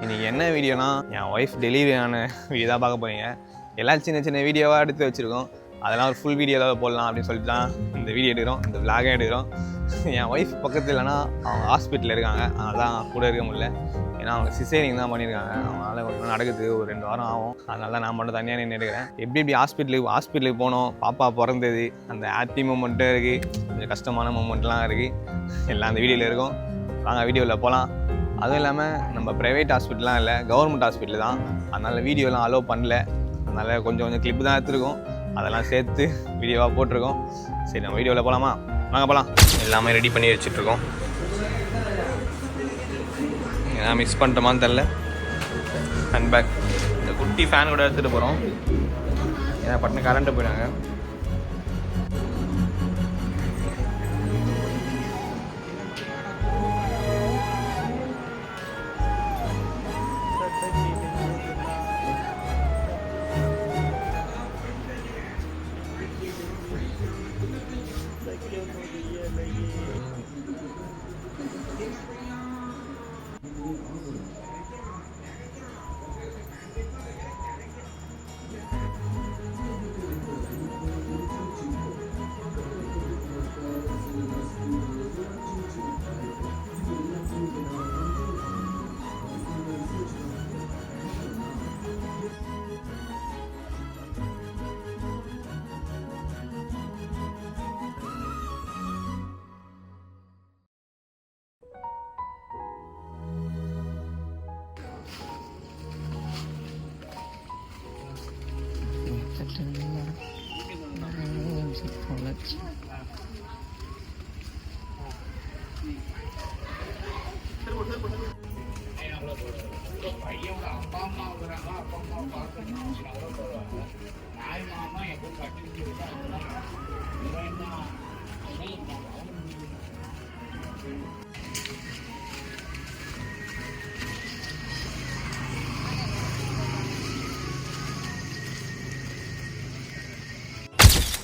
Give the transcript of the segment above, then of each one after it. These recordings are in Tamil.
இன்றைக்கி என்ன வீடியோனா, என் ஒய்ஃப் டெலிவரி ஆன வீடியோ தான் பார்க்க போகிறீங்க. எல்லாம் சின்ன சின்ன வீடியோவாக எடுத்து வச்சுருக்கோம். அதெல்லாம் ஒரு ஃபுல் வீடியோ ஏதாவது போடலாம் அப்படின்னு சொல்லிட்டு தான் இந்த வீடியோ எடுக்கிறோம், இந்த விளாகே எடுக்கிறோம். என் ஒய்ஃப் பக்கத்தில் இல்லைன்னா அவங்க ஹாஸ்பிட்டலில் இருக்காங்க, அதனால தான் கூட இருக்க முடியல. ஏன்னா அவங்க சிசேரிங் தான் பண்ணியிருக்காங்க, அவங்களால கொஞ்சம் நடக்குது, ஒரு 2 வாரம் ஆகும். அதனால தான் நான் மட்டும் தனியாக நின்று எடுக்கிறேன். எப்படி ஹாஸ்பிட்டலுக்கு போனோம், பாப்பா பிறந்தது, அந்த ஹாப்பி மூமெண்ட்டும் இருக்குது, கொஞ்சம் கஷ்டமான மூமெண்ட்லாம் இருக்குது, எல்லாம் அந்த வீடியோவில் இருக்கும். வாங்க வீடியோவில் போகலாம். அதுவும் இல்லாமல் நம்ம ப்ரைவேட் ஹாஸ்பிட்டலாம் இல்லை, கவர்மெண்ட் ஹாஸ்பிட்டல் தான். அதனால் வீடியோலாம் அலோவ் பண்ணல, அதனால் கொஞ்சம் கிளிப்பு தான் எடுத்துருக்கோம், அதெல்லாம் சேர்த்து வீடியோவாக போட்டிருக்கோம். சரி, நம்ம வீடியோவில் போகலாமா? வாங்க போகலாம். எல்லாமே ரெடி பண்ணி வச்சுட்ருக்கோம். நான் மிஸ் பண்ணிட்டோமான்னு தெரில. ஹேண்ட் பேக், இந்த குட்டி ஃபேன் கூட எடுத்துகிட்டு போகிறோம், ஏன்னா பட்டுன்னு கரண்ட்டு போயிடாங்க.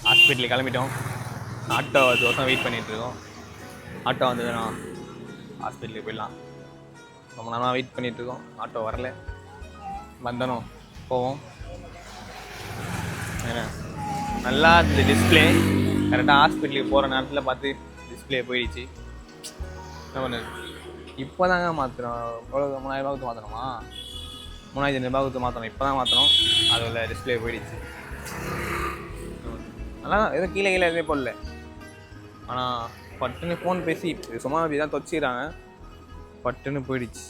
ஹாஸ்பிட்டலுக்கு கிளம்பிட்டோம். ஆட்டோ தோசம் வெயிட் பண்ணிகிட்ருக்கோம். ஆட்டோ வந்ததுன்னா ஹாஸ்பிட்டலுக்கு போயிடலாம். ரொம்ப நேரமாக வெயிட் பண்ணிகிட்ருக்கோம், ஆட்டோ வரல. வந்தனும் போவோம். ஏன்னா நல்லா இருந்தது டிஸ்பிளே, கரெக்டாக ஹாஸ்பிட்டலுக்கு போகிற நேரத்தில் பார்த்து டிஸ்பிளே போயிடுச்சு. என்ன பண்ணுது, இப்போ தாங்க மாற்றுறோம். எவ்வளோ 3000 ரூபாய்க்கு மாற்றணுமா? 3500 ரூபாய்க்கு மாற்றணும், இப்போ தான் மாற்றணும். அதில் டிஸ்பிளே போயிடுச்சு. அதனால் எதுவும் கீழே எதுவுமே போடல. ஆனால் பட்டுன்னு ஃபோன் பேசி சும்மா அப்படி தான் தொச்சிக்கிறாங்க, பட்டுன்னு போயிடுச்சு.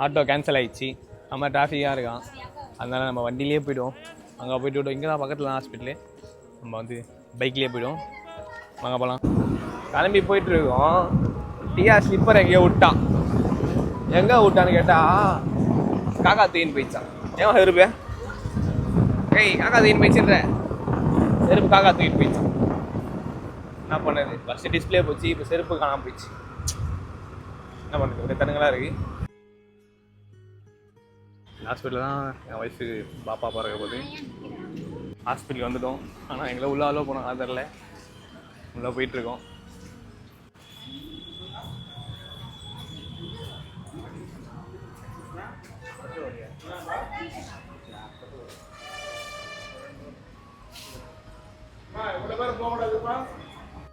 ஆட்டோ கேன்சல் ஆகிடுச்சு, நம்ம டிராஃபிக்காக இருக்கான். அதனால் நம்ம வண்டியிலே போய்டுவோம். அங்கே போய்ட்டு விட்டோம், இங்கே தான் பக்கத்தில் தான் ஹாஸ்பிட்டலு. நம்ம வந்து பைக்லேயே போய்டுவோம். வாங்க போகலாம். கிளம்பி போயிட்டுருக்கோம். டிஆர் ஸ்லிப்பர் எங்கேயோ விட்டான். எங்கே விட்டான்னு கேட்டால் காக்கா தூக்கின்னு போயிடுச்சான். ஏன் செருப்பு காக்கா தூக்கின்னு போயிடுச்சுன்ற செருப்பு காக்கா தூக்கிட்டு போயிடுச்சான். என்ன பண்ணுறது, ஃபஸ்ட்டு டிஸ்பிளே போச்சு, இப்போ செருப்பு காணாமல் போயிடுச்சு. என்ன பண்ணுறது, ஒரு தனுங்களாக இருக்குது. ஹாஸ்பிட்டலில் தான் என் ஒய்ஃபுக்கு பாப்பா பிறக்க போகுது. ஹாஸ்பிட்டலுக்கு வந்துட்டோம், ஆனால் எங்களை உள்ளே அலோவ் போனோம், அது தெரில. உள்ளே போயிட்டுருக்கோம்.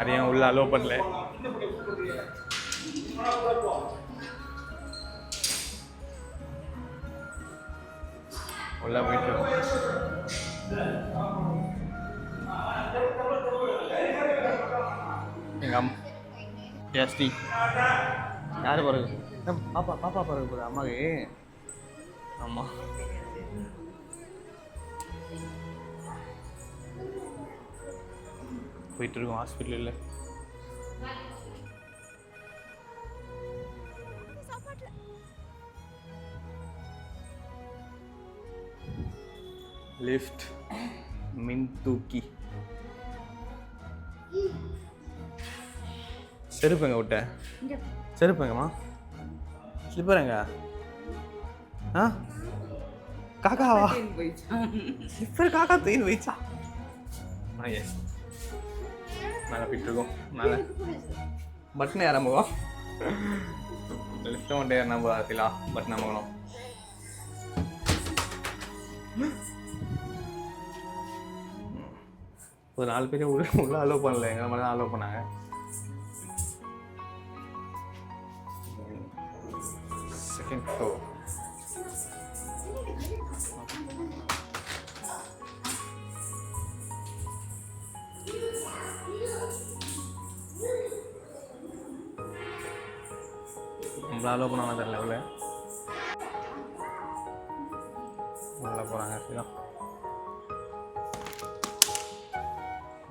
அதையும் உள்ள அலோவ் பண்ணல. உள்ள போயிட்டு எங்க ஜாஸ்தி யார் பிறகு பாப்பா பிறகு போகுது அம்மாவுக்கு. ஆமாம், போயிட்டு இருக்கோம் ஹாஸ்பிட்டலில். லிஃப்ட் மின் தூக்கி. செருப்பு எங்க விட்ட? செருப்பு எங்கம்மா? ஸ்லிப்பர் எங்க? ஆ காக்காவா? ஸ்லிப்பர் காக்கா தூக்கின்னு போயிடுச்சா? எஸ். மேலே போயிட்டுருக்கோம். மேலே பட்டன் ஏறமுகம் லிஃப்ட் மட்டும் ஏறினா போகலா, பட்டன் அமுகணும். ஒரு 4 பேர் உள்ள அலோவ் பண்ணல, எங்களை மாதிரி தான் அலோவ் பண்ணாங்க. Second floor. நம்மள அலோவ் பண்ணாங்க தெரியல. உள்ள போகிறாங்க. சரிதான்,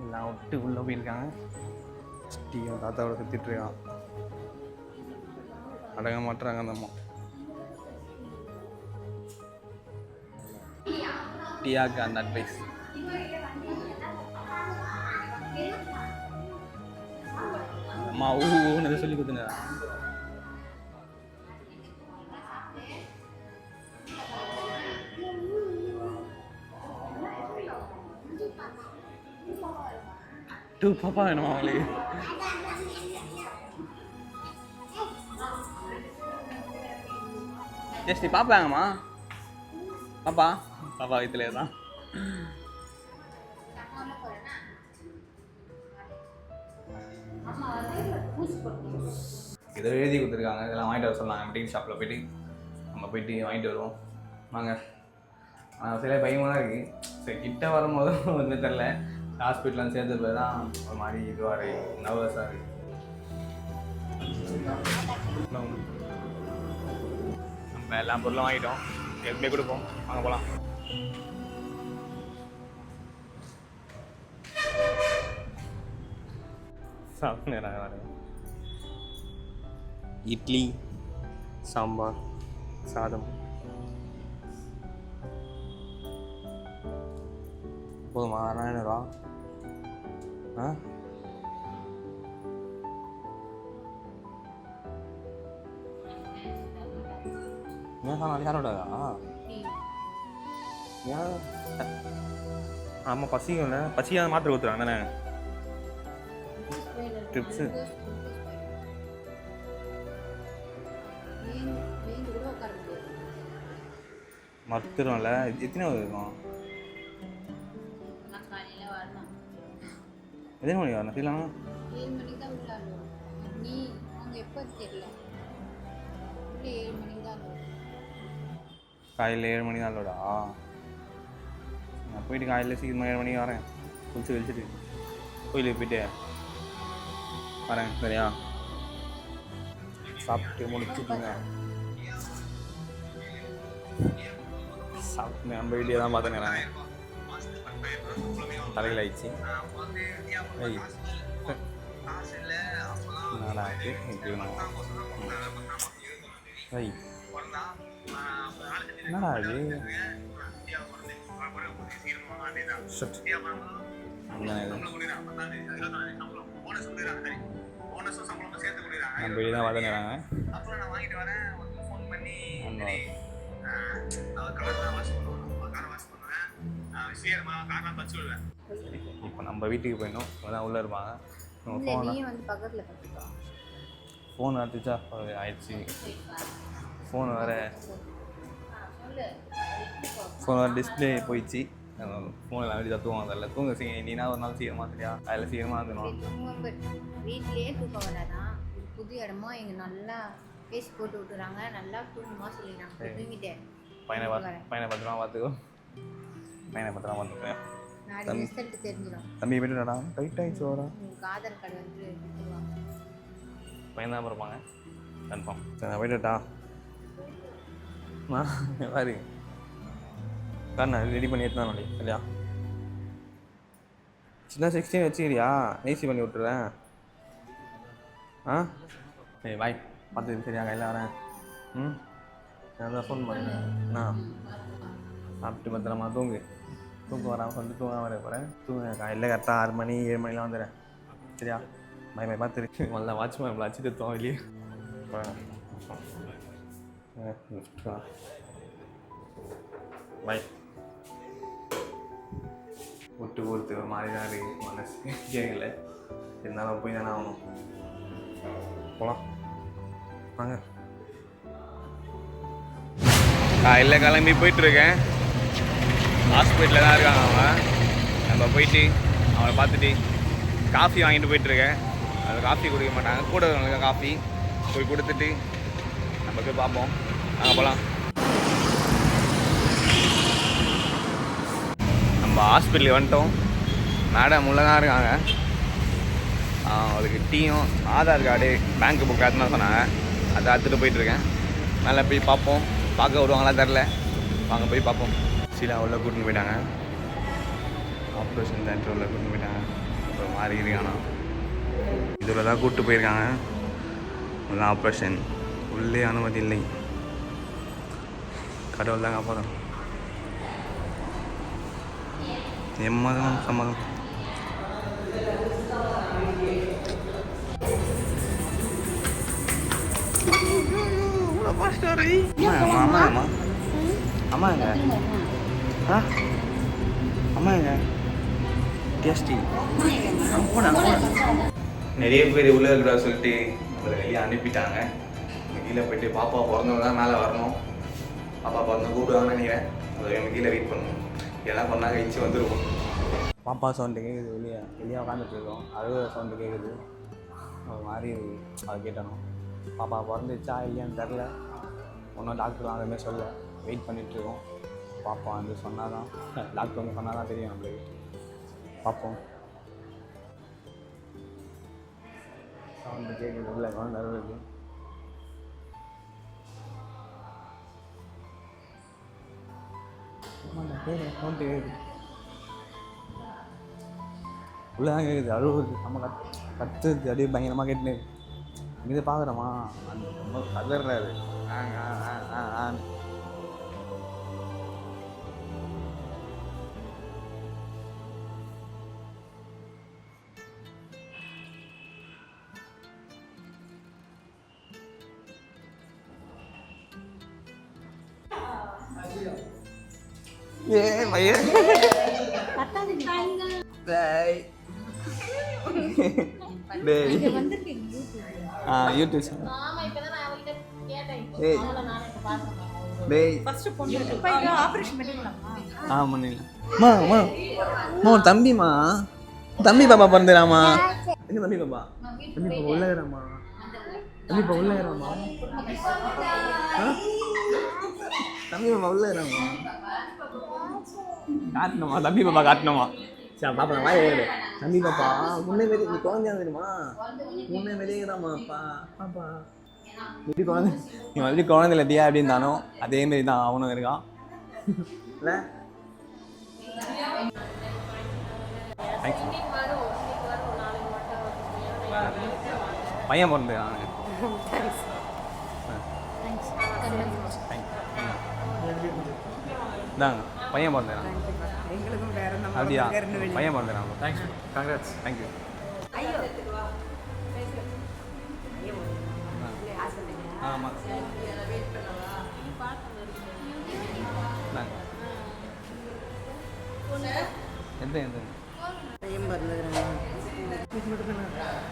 எல்லாம் விட்டு உள்ளே போயிருக்காங்க. டீயும் தாத்தாவோட சுற்றிட்டுருக்கான். அடங்க மாட்டுறாங்க அந்த அம்மா. டீயாக்கு அந்த அட்வைஸ். அம்மா ஊன்னு சொல்லி கொடுத்துங்க. டூ பாப்பா வேணுமா அவங்களுக்கு? ஜஸ்ட் பாப்பாங்கம்மா. பாப்பா பாப்பா வயிற்றுல தான். இதை எழுதி கொடுத்துருக்காங்க, இதெல்லாம் வாங்கிட்டு வர சொன்னாங்க. மெடிக்கல் ஷாப்பில் போய்ட்டு நம்ம போயிட்டு வாங்கிட்டு வருவோம் வாங்க. சில பயமாக தான் இருக்குது. சரி, கிட்ட வரும்போது ஒன்றும் தெரில. ஹாஸ்பிட்டலாம் சேர்த்து போய் தான் ஒரு மாதிரி இதுவாக இருக்குது, நர்வஸாக இருக்குது. நம்ம எல்லா பொருளும் வாங்கிட்டோம், எப்படியே கொடுப்போம். வாங்க போகலாம். சாப்பிட்றாங்க. இட்லி, சாம்பார், சாதம். போதுமா? 900 ரூபா. நாளைக்கு யாரோடா? ஏன்? ஆமாம், பசிக்கும் இல்லை? பசியாக மாத்திரை கொடுத்துருவாங்க தானே? ட்ரிப்ஸு மறுத்துரும்ல. எத்தனை இருக்கும்? எத்தனை மணிக்கு வரணும்? சரிங்களா? காலையில் 7 மணி தான் இல்லோடா. நான் போயிட்டு காலையில் சீக்கிரமாக 7 மணிக்கு வரேன். குளிச்சு கழிச்சிட்டு கோயிலுக்கு போயிட்டு வரேன். சரியா? சாப்பிட்டு முடிச்சுட்டுங்க. சாப்பிட்டு நம்ம வீடியோ தான் பார்த்துங்கிறாங்க. தலையில் ஆயிடுச்சு. என்னடா இது? என்னடா இது? நம்ம வீடியோ தான் பார்த்துங்கிறாங்க. இப்போ நம்ம வீட்டுக்கு போயிடணும். அதான் உள்ளே இருப்பாங்க. ஃபோன் அடிச்சா ஆயிடுச்சு. ஃபோன் வேறு டிஸ்பிளே போயிடுச்சு. ஃபோனில் அப்படி தான் தூங்க அதில் தூங்க நீனா ஒரு நாள் சீக்கிரமாக சரியா? அதில் சீக்கிரமாக இருக்கணும். வீட்லேயே தூக்கம் வராதான். புது இடமா எங்க நல்லா பேசி போட்டு விட்டுறாங்க. நல்லா தூங்குமா சொல்லிடுறாங்க. தூங்கிட்டேன். பையனை பத்திரமா பார்த்துக்கோ. பையனை பத்திரமா பார்த்துக்கோ. ரிசல்ட் தெரிஞ்சிடும். தம்பி போய்ட்டுடா. டைட் ஆகிடுச்சு. வரா ஆதார் கார்டு வந்து கொடுத்துருவாங்க. பையன் தான் இருப்பாங்க கன்ஃபார்ம். சரி, நான் போய்ட்டுட்டா. பாரு காரணா ரெடி பண்ணி எடுத்தான் நோடி. இல்லையா? சின்ன 16 வச்சுக்கிறியா? ஏசி பண்ணி விட்டுறேன். சரி பாய். பார்த்துட்டு சரியா? கையில் வரேன். நான் தான் ஃபோன் பண்ணேன். சாப்பிட்டு பத்திரமா தூங்கு. தூக்கம் வராமல் வந்து தூங்காம வர போகிறேன். தூங்க காலையில் கரெக்டாக 6 மணி 7 மணிலாம் வந்துடுறேன். சரியா? பாய் பாய். பார்த்துருக்கு நல்லா வாட்ச்மேன் இவ்வளோ வச்சுட்டு தூங்க இல்லையே. பாய். விட்டு கொடுத்து ஒரு மாதிரி தான் இருக்குது மனசு கேட்கல. இருந்தாலும் போய் தானே ஆகணும். போகலாம் வாங்க. காலையில் கிளம்பி போயிட்டுருக்கேன். ஹாஸ்பிட்டலில் தான் இருக்காங்க அவங்க. நம்ம போயிட்டு அவங்கள பார்த்துட்டு காஃபி வாங்கிட்டு போயிட்டுருக்கேன். அது காஃபி குடிக்க மாட்டாங்க, கூட வரவங்களுக்கு காஃபி போய் கொடுத்துட்டு நம்ம போய் பார்ப்போம். அங்கே போகலாம். நம்ம ஹாஸ்பிட்டலுக்கு வந்துட்டோம். மேடம் உள்ளே தான் இருக்காங்க. அதுக்கு டீயும் ஆதார் கார்டு பேங்க் புக் அதுதான் சொன்னாங்க. அதை எடுத்துகிட்டு போயிட்டுருக்கேன். மேலே போய் பார்ப்போம். பார்க்க வருவாங்களா தெரில. வாங்க போய் பார்ப்போம். சீலா உள்ள கூட்டின்னு போயிட்டாங்க. ஆப்ரேஷன் தேட்டர் உள்ள கூட்டின்னு போயிட்டாங்க. அப்புறம் மாறி இருக்கானா இதில் தான் கூப்பிட்டு போயிருக்காங்க. உள்ள ஆப்ரேஷன் உள்ளே அனுமதி இல்லை. கடவுள் தாங்க அப்புறம் எம்மதம் சம்மதம். அம்மாங்க அம்மாங்க டேஸ்டி. நிறைய பேர் உள்ள இருக்கிற சொல்லிட்டு நம்மளை வெளியே அனுப்பிட்டாங்க. கீழே போயிட்டு பாப்பா பிறந்தவங்க தான் மேலே வரணும். பாப்பா பிறந்த கூப்பிடுவாங்கன்னு நினைக்கிறேன். அதை நம்ம கீழே வெயிட் பண்ணணும். எல்லாம் கொண்டா கழிச்சு வந்துருவோம். பாப்பா சவுண்டு கேட்குது. வெளியே உட்காந்துட்டு இருக்கோம். அழுகிற சவுண்டு கேட்குது. ஒரு மாதிரி அதை கேட்டணும். பாப்பா பிறந்துச்சா இல்லையான்னு தெரில. ஒன்றும் டாக்டர்லாம் அதுமாதிரி சொல்ல. வெயிட் பண்ணிகிட்ருக்கோம். பாப்பா வந்து சொன்னால் தான், டாக்டர் வந்து சொன்னால் தான் தெரியும் நம்மளுக்கு. பார்ப்போம். சவுண்டு கேட்குது. உள்ள குழந்தை அழுகுது. சவுண்டு கேட்குது. உள்ளதான் கேட்குது. அழுகுது. நம்ம கத்துது. அப்படியே பயங்கரமாக கேட்டுன்னு இங்கே பார்க்குறோமா அந்த ரொம்ப கதறாரு. ஏ பையன் யூடியூப் தம்பிமா தம்பி பாப்பா பிறந்துடாமா? என்ன தம்பி பாப்பா? தம்பி பாப்பா உள்ளாமா? தம்பி பாப்பா உள்ளாமா? தம்பி பாப்பா உள்ளாமா? காட்டணுமா? தம்பி பாப்பா காட்டணுமா? சரி பாப்பா நான் வாங்க. தம்பி பாப்பா முன்னே வெளியே நீ குழந்தையா தெரியுமா? முன்னே வெளியேதாம்மா அப்பா பாப்பா எப்படி குழந்தை நீ மறுபடியும் குழந்தை இல்லையா அப்படின்னு தானோ அதேமாரி தான் அவனும் இருக்கான். இல்லை பையன் பிறந்து இந்தாங்க பையன் பிறந்தேன். அப்படியா? பையன் பிறந்தேன். தேங்க்ஸ். கங்க்ராட்ஸ். தேங்க்யூ. ஆமாம்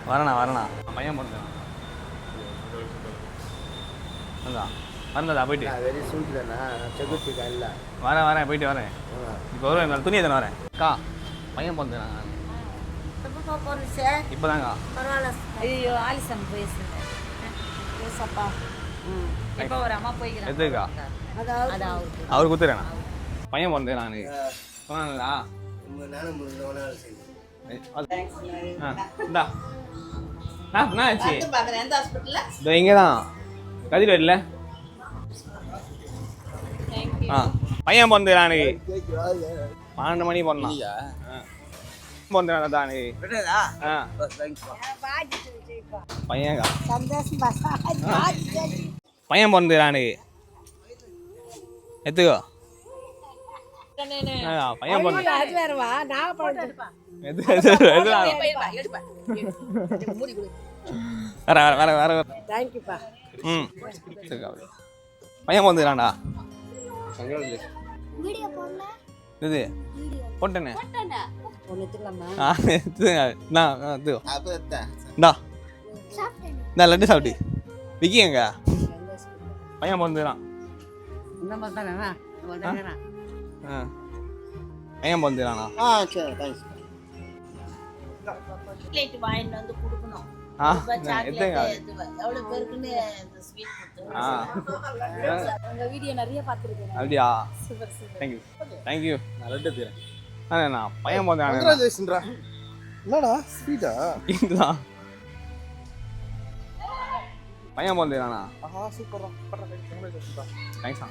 வரண்ணா பையன் பிறந்தேன். வரந்ததா போயிட்டு வரேன் போயிட்டு வரேன். இப்போ வருவேன் துணியை தானே வரேன். அக்கா பையன் பிறந்தேன் இப்போதாங்க. ஐயோ ஆலிசன் பேசுறேன். எதுக்கா அவர் குத்துறேண்ணா பையன் பிறந்தேன் நான் சொன்னாங்களா? இங்கே தான் கதிர்வேட்டில் பையன் பிறந்தேன் நான் 12 மணி பிறந்தான். பிறந்தேன் தான் பையன்கா பையன் பிறந்தேன் எத்துக்கோ பையன் பையன் வந்துடாண்டா. இது போட்டேனே ஒன்று எடுத்துக்கலாமா? எடுத்துங்க எடுத்துக்கோ அப்போ இந்தா இந்த லட்டு சாப்பிட்டு விக்கி எங்க பையன் பிறந்துறான் இன்னும் பார்த்தானே பையன் பிறந்துறானா சரி தேங்க்ஸ். சாக்லேட் வாங்கிட்டு வந்து கொடுக்கணும். எடுத்துங்க எவ்வளோ பேருக்குன்னு இந்த ஸ்வீட் கொடுத்து. உங்க வீடியோ நிறைய பார்த்துருக்கேன். அப்படியா சூப்பர் சூப்பர். தேங்க்யூ தேங்க்யூ நான் லட்டு தரேன் நான் பையன் பிறந்தானே கங்க்ராச்சுலேஷன்டா. என்னடா ஸ்வீட்டா? இதுதான் பையன் பிறந்துறானா ஆஹா சூப்பர்டா. கங்க்ராச்சுலேஷன்டா. தேங்க்ஸ்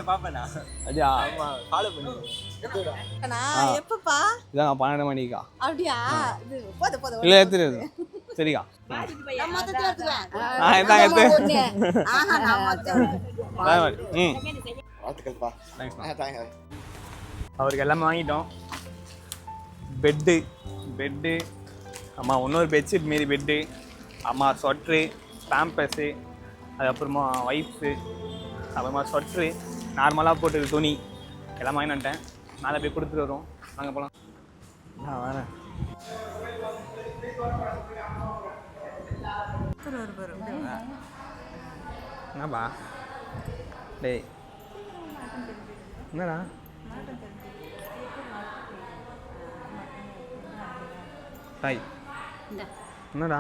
பாப்பேனா? அப்படியா ஃபாலோ பண்ணு. எப்பப்பா? இதான் 12 மணிக்கா அப்படியா? இது போதும். இல்லை எடுத்துரு சரிக்கா நான் மொத்தத்துல எடுத்துக்கிறேன். இதான் எடுத்து ஆஹா நான் மொத்தம். ம் வாழ்த்துக்கள்ப்பா. தேங்க்ஸ்ண்ணா தேங்க்ஸ். அவருக்கு எல்லாமே வாங்கிட்டோம். பெட்டு அம்மா இன்னொரு பெட்ஷீட் மாரி பெட்டு, அம்மா ஸ்வெட்ரு, பேம்பஸு, அதுக்கப்புறமா ஒய்ஃப்ஸு, அப்புறமா ஸ்வெட்ரு, நார்மலாக போட்டு துணி எல்லாம் வாங்கி வந்துட்டேன். மேலே போய் கொடுத்துட்டு வரோம். வாங்க போகலாம். நான் வரேன். என்னப்பா டேய் என்னடா தாய் என்னடா